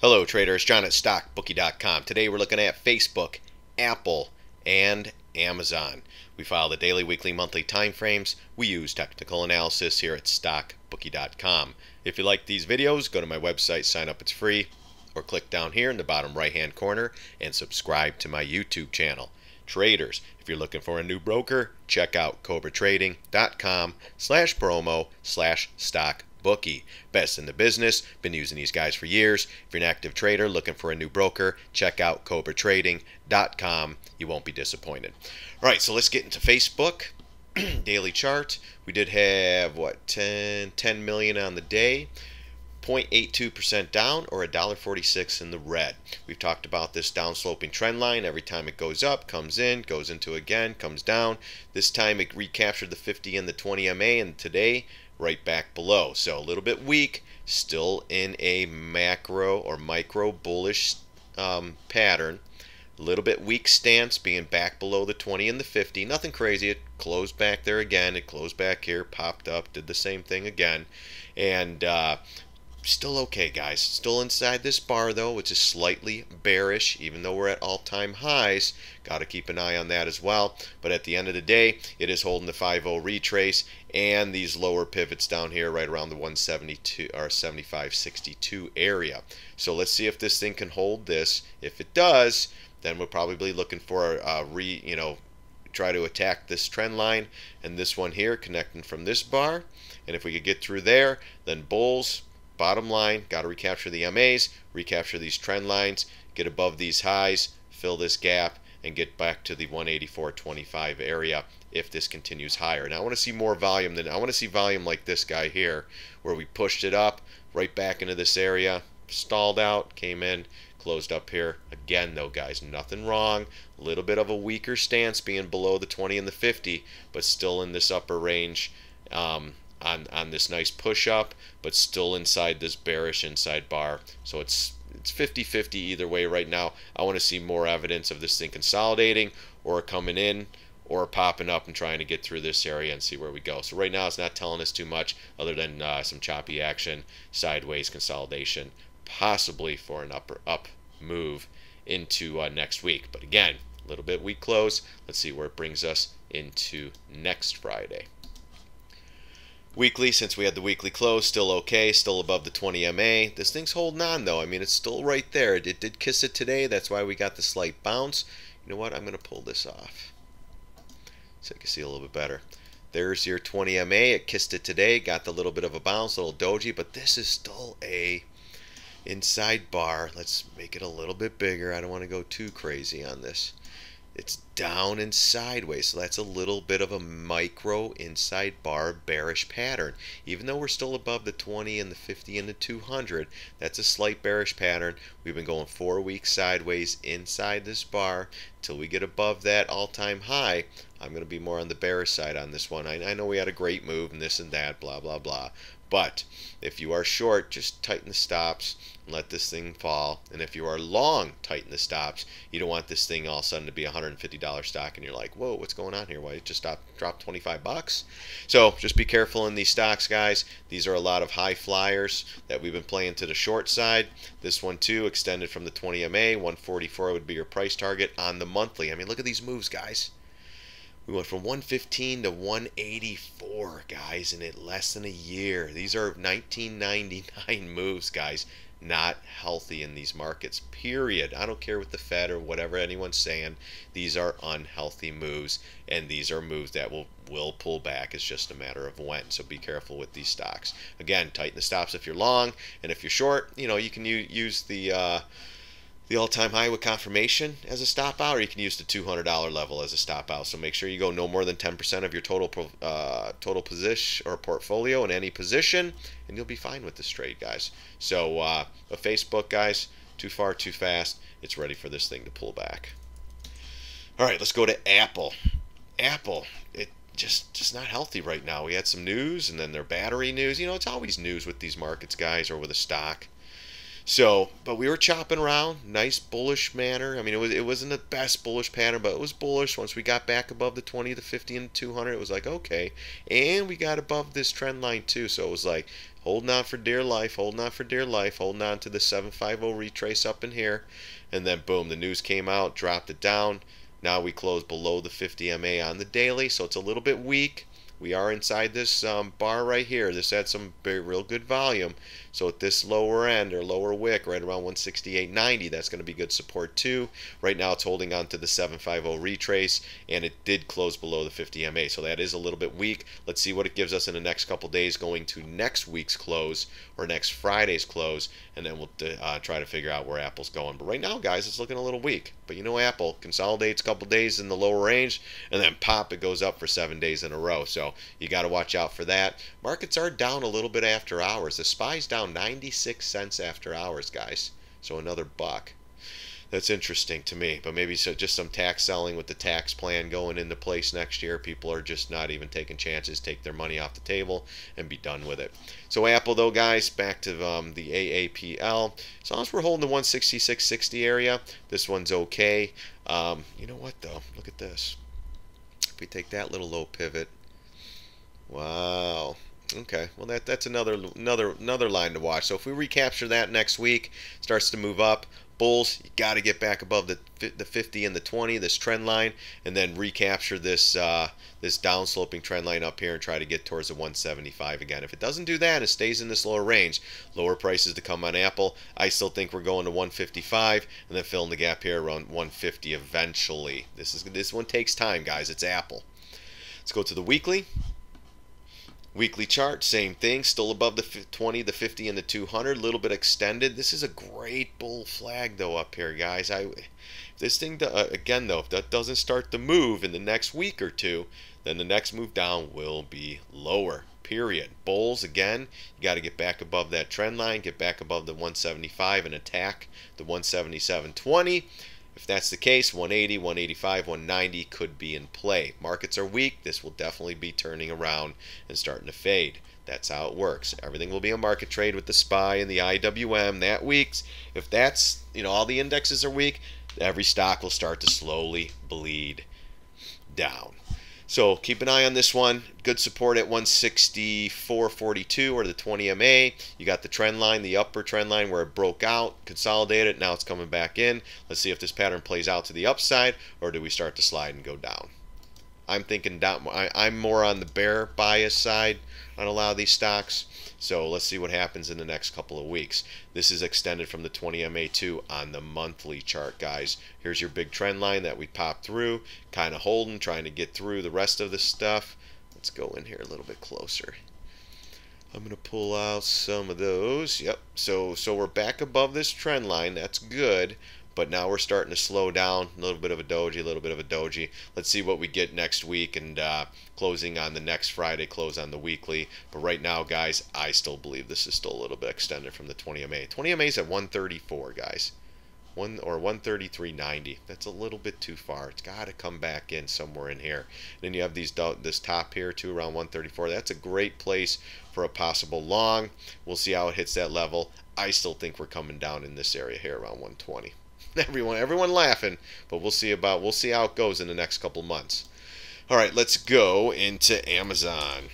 Hello traders, John at StockBookie.com. Today we're looking at Facebook, Apple, and Amazon. We file the daily, weekly, monthly time frames. We use technical analysis here at StockBookie.com. If you like these videos, go to my website, sign up, it's free, or click down here in the bottom right hand corner and subscribe to my YouTube channel. Traders, if you're looking for a new broker, check out CobraTrading.com/promo/StockBookie. Best in the business, been using these guys for years. If you're an active trader looking for a new broker, check out CobraTrading.com. You won't be disappointed. All right, so let's get into Facebook. Daily chart. We did have, what, 10 million on the day. 0.82% down, or $1.46 in the red. We've talked about this downsloping trend line. Every time it goes up, comes in, goes into again, comes down. This time it recaptured the 50 and the 20 MA, and today right back below. So a little bit weak, still in a macro or micro bullish pattern. A little bit weak stance, being back below the 20 and the 50. Nothing crazy. It closed back there again. It closed back here, popped up, did the same thing again. And still okay, guys. Still inside this bar, though, which is slightly bearish, even though we're at all-time highs. Got to keep an eye on that as well. But at the end of the day, it is holding the 5-0 retrace and these lower pivots down here right around the 172 or 75.62 area. So let's see if this thing can hold this. If it does, then we're probably looking for a try to attack this trend line and this one here connecting from this bar. And if we could get through there, then bulls. Bottom line, got to recapture the MAs, recapture these trend lines, get above these highs, fill this gap, and get back to the 184.25 area if this continues higher. Now I want to see more volume I want to see volume like this guy here, where we pushed it up right back into this area, stalled out, came in, closed up here. Again though, guys, nothing wrong. A little bit of a weaker stance being below the 20 and the 50, but still in this upper range. On this nice push up, but still inside this bearish inside bar. So it's 50-50 either way right now. I want to see more evidence of this thing consolidating or coming in or popping up and trying to get through this area and see where we go. So right now it's not telling us too much other than some choppy action, sideways consolidation, possibly for an up move into next week. But again, a little bit weak close. Let's see where it brings us into next Friday. Weekly, since we had the weekly close, still okay, still above the 20 MA. This thing's holding on though. I mean, it's still right there. It did kiss it today. That's why we got the slight bounce. You know what? I'm going to pull this off so you can see a little bit better. There's your 20 MA. It kissed it today. Got the little bit of a bounce, a little doji, but this is still a inside bar. Let's make it a little bit bigger. I don't want to go too crazy on this. It's down and sideways, so that's a little bit of a micro inside bar bearish pattern. Even though we're still above the 20 and the 50 and the 200, that's a slight bearish pattern. We've been going 4 weeks sideways inside this bar until we get above that all-time high. I'm going to be more on the bearish side on this one. I know we had a great move and this and that, blah, blah, blah. But if you are short, just tighten the stops and let this thing fall. And if you are long, tighten the stops. You don't want this thing all of a sudden to be a $150 stock and you're like, whoa, what's going on here? Why it just dropped 25 bucks? So just be careful in these stocks, guys. These are a lot of high flyers that we've been playing to the short side. This one too, extended from the 20 MA, 144 would be your price target on the monthly. I mean, look at these moves, guys. We went from 115 to 184, guys, in less than a year. These are 1999 moves, guys. Not healthy in these markets, period. I don't care what the Fed or whatever anyone's saying. These are unhealthy moves, and these are moves that will pull back. It's just a matter of when. So be careful with these stocks. Again, tighten the stops if you're long, and if you're short, you can use the all-time high with confirmation as a stop out, or you can use the $200 level as a stop out. So make sure you go no more than 10% of your total position or portfolio in any position, and you'll be fine with this trade, guys. So Facebook, guys, too far, too fast. It's ready for this thing to pull back. All right, let's go to Apple. Apple, it just not healthy right now. We had some news, and then their battery news. It's always news with these markets, guys, or with a stock. So, but we were chopping around, nice bullish manner. I mean, it wasn't the best bullish pattern, but it was bullish. Once we got back above the 20, the 50, and 200, it was like, okay. And we got above this trend line too, so it was like, Holding on for dear life, holding on for dear life, holding on to the 750 retrace up in here. And then boom, the news came out, dropped it down. Now we close below the 50 MA on the daily, so it's a little bit weak. We are inside this bar right here. This had some real good volume. So at this lower end or lower wick, right around 168.90, that's going to be good support too. Right now it's holding on to the 750 retrace, and it did close below the 50 MA. So that is a little bit weak. Let's see what it gives us in the next couple days going to next week's close or next Friday's close, and then we'll try to figure out where Apple's going. But right now, guys, it's looking a little weak. But you know, Apple consolidates a couple days in the lower range, and then pop, it goes up for 7 days in a row. So you got to watch out for that. Markets are down a little bit after hours. The SPY's down 96 cents after hours, guys. So another buck. That's interesting to me. But maybe so just some tax selling with the tax plan going into place next year. People are just not even taking chances, take their money off the table and be done with it. So Apple though, guys, back to the AAPL. As long as we're holding the 166.60 area, this one's okay. You know what though? Look at this. If we take that little low pivot, wow. Okay, well that's another line to watch. So if we recapture that next week, starts to move up, bulls, you got to get back above the 50 and the 20, this trend line, and then recapture this this downsloping trend line up here and try to get towards the 175 again. If it doesn't do that, it stays in this lower range. Lower prices to come on Apple. I still think we're going to 155 and then filling the gap here around 150 eventually. This one takes time, guys. It's Apple. Let's go to the weekly. Weekly chart, same thing, still above the 20, the 50, and the 200, a little bit extended. This is a great bull flag, though, up here, guys. If this thing, again, though, if that doesn't start to move in the next week or two, then the next move down will be lower, period. Bulls, again, you got to get back above that trend line, get back above the 175 and attack the 177.20. If that's the case, 180, 185, 190 could be in play. Markets are weak. This will definitely be turning around and starting to fade. That's how it works. Everything will be a market trade with the SPY and the IWM that weeks. If that's, all the indexes are weak, every stock will start to slowly bleed down. So keep an eye on this one. Good support at 164.42 or the 20 MA. You got the trend line, the upper trend line where it broke out, consolidated. Now it's coming back in. Let's see if this pattern plays out to the upside or do we start to slide and go down. I'm thinking down. I'm more on the bear bias side on a lot of these stocks. So let's see what happens in the next couple of weeks. This is extended from the 20 MA2 on the monthly chart, guys. Here's your big trend line that we popped through, kind of holding, trying to get through the rest of the stuff. Let's go in here a little bit closer. I'm going to pull out some of those. Yep. So we're back above this trend line. That's good. But now we're starting to slow down. A little bit of a doji, a little bit of a doji. Let's see what we get next week and closing on the next Friday, close on the weekly. But right now, guys, I still believe this is still a little bit extended from the 20 MA. 20 MA is at 134, guys. Or 133.90. That's a little bit too far. It's got to come back in somewhere in here. And then you have this top here too, around 134. That's a great place for a possible long. We'll see how it hits that level. I still think we're coming down in this area here around 120. Everyone laughing, but we'll see how it goes in the next couple months. All right, let's go into Amazon.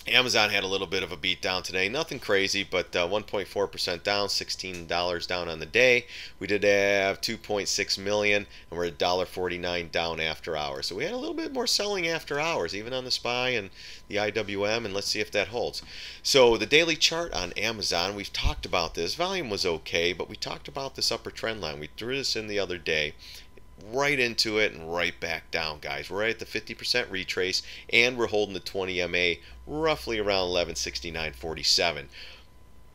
Amazon had a little bit of a beat down today. Nothing crazy, but 1.4% down, $16 down on the day. We did have 2.6 million, and we're at $1.49 down after hours. So we had a little bit more selling after hours, even on the SPY and the IWM, and let's see if that holds. So the daily chart on Amazon, we've talked about this. Volume was okay, but we talked about this upper trend line. We threw this in the other day. Right into it and right back down, guys. We're at the 50% retrace and we're holding the 20 MA roughly around 1169.47.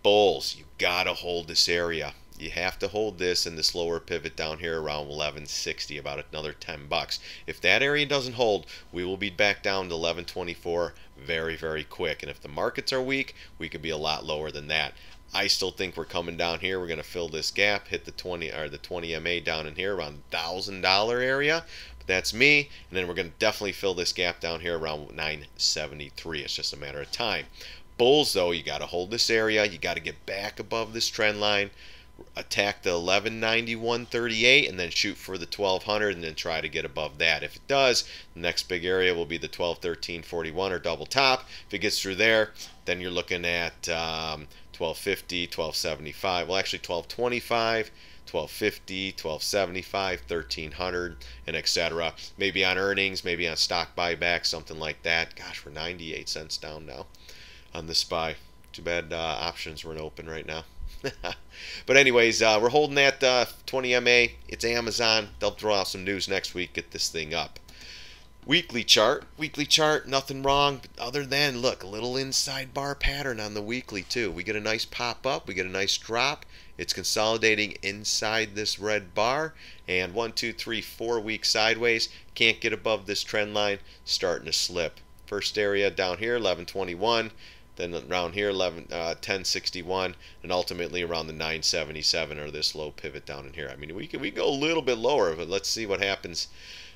Bulls, you gotta hold this area. You have to hold this and this lower pivot down here around 1160, about another 10 bucks. If that area doesn't hold, we will be back down to 1124 very, very quick. And if the markets are weak, we could be a lot lower than that. I still think we're coming down here. We're going to fill this gap, hit the 20 MA down in here around $1,000 area. But that's me. And then we're going to definitely fill this gap down here around 973. It's just a matter of time. Bulls, though, you got to hold this area. You got to get back above this trend line. attack the 1191.38 and then shoot for the 1200 and then try to get above that. If it does, the next big area will be the 1213.41 or double top. If it gets through there, then you're looking at 1250, 1275, well actually 1225, 1250, 1275, 1300, and etc. Maybe on earnings, maybe on stock buyback, something like that. Gosh, we're 98 cents down now on this SPY. Too bad options weren't open right now. But anyways, we're holding that 20 MA. It's Amazon. They'll draw out some news next week, get this thing up. Weekly chart, nothing wrong other than, look, a little inside bar pattern on the weekly too. We get a nice pop up, we get a nice drop. It's consolidating inside this red bar, and 1, 2, 3, 4 weeks sideways. Can't get above this trend line, starting to slip. First area down here, 1121. Then around here, 1061, and ultimately around the 977 or this low pivot down in here. I mean, we go a little bit lower, but let's see what happens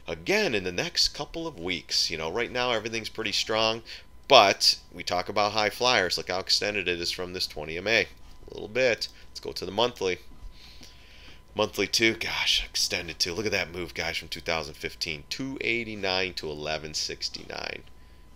again in the next couple of weeks. You know, right now everything's pretty strong, but we talk about high flyers. Look how extended it is from this 20 MA. A little bit. Let's go to the monthly. Monthly too, gosh, extended too. Look at that move, guys, from 2015, 289 to 1169.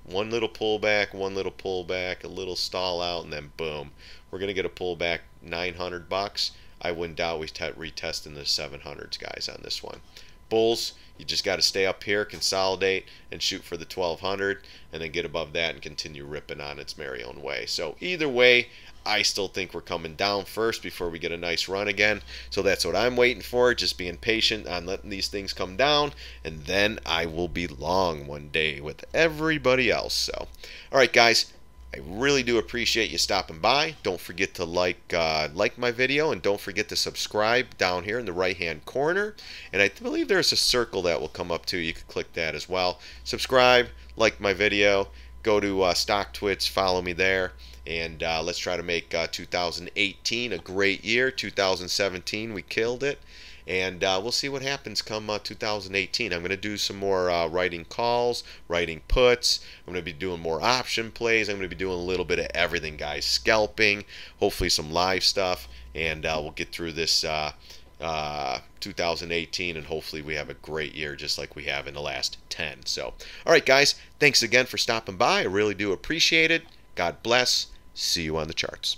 One little pullback, a little stall out, and then boom. We're going to get a pullback, $900. I wouldn't doubt we retesting the 700s, guys, on this one. Bulls, you just got to stay up here, consolidate, and shoot for the 1200, and then get above that and continue ripping on its merry own way. So either way, I still think we're coming down first before we get a nice run again. So that's what I'm waiting for, just being patient on letting these things come down, and then I will be long one day with everybody else. So, all right, guys, I really do appreciate you stopping by. Don't forget to like my video, and don't forget to subscribe down here in the right-hand corner. And I believe there's a circle that will come up too. You can click that as well. Subscribe, like my video, go to StockTwits, follow me there. And let's try to make 2018 a great year. 2017, we killed it. And we'll see what happens come 2018. I'm going to do some more writing calls, writing puts. I'm going to be doing more option plays. I'm going to be doing a little bit of everything, guys. Scalping, hopefully some live stuff. And we'll get through this 2018, and hopefully we have a great year just like we have in the last 10. So, all right, guys, thanks again for stopping by. I really do appreciate it. God bless. See you on the charts.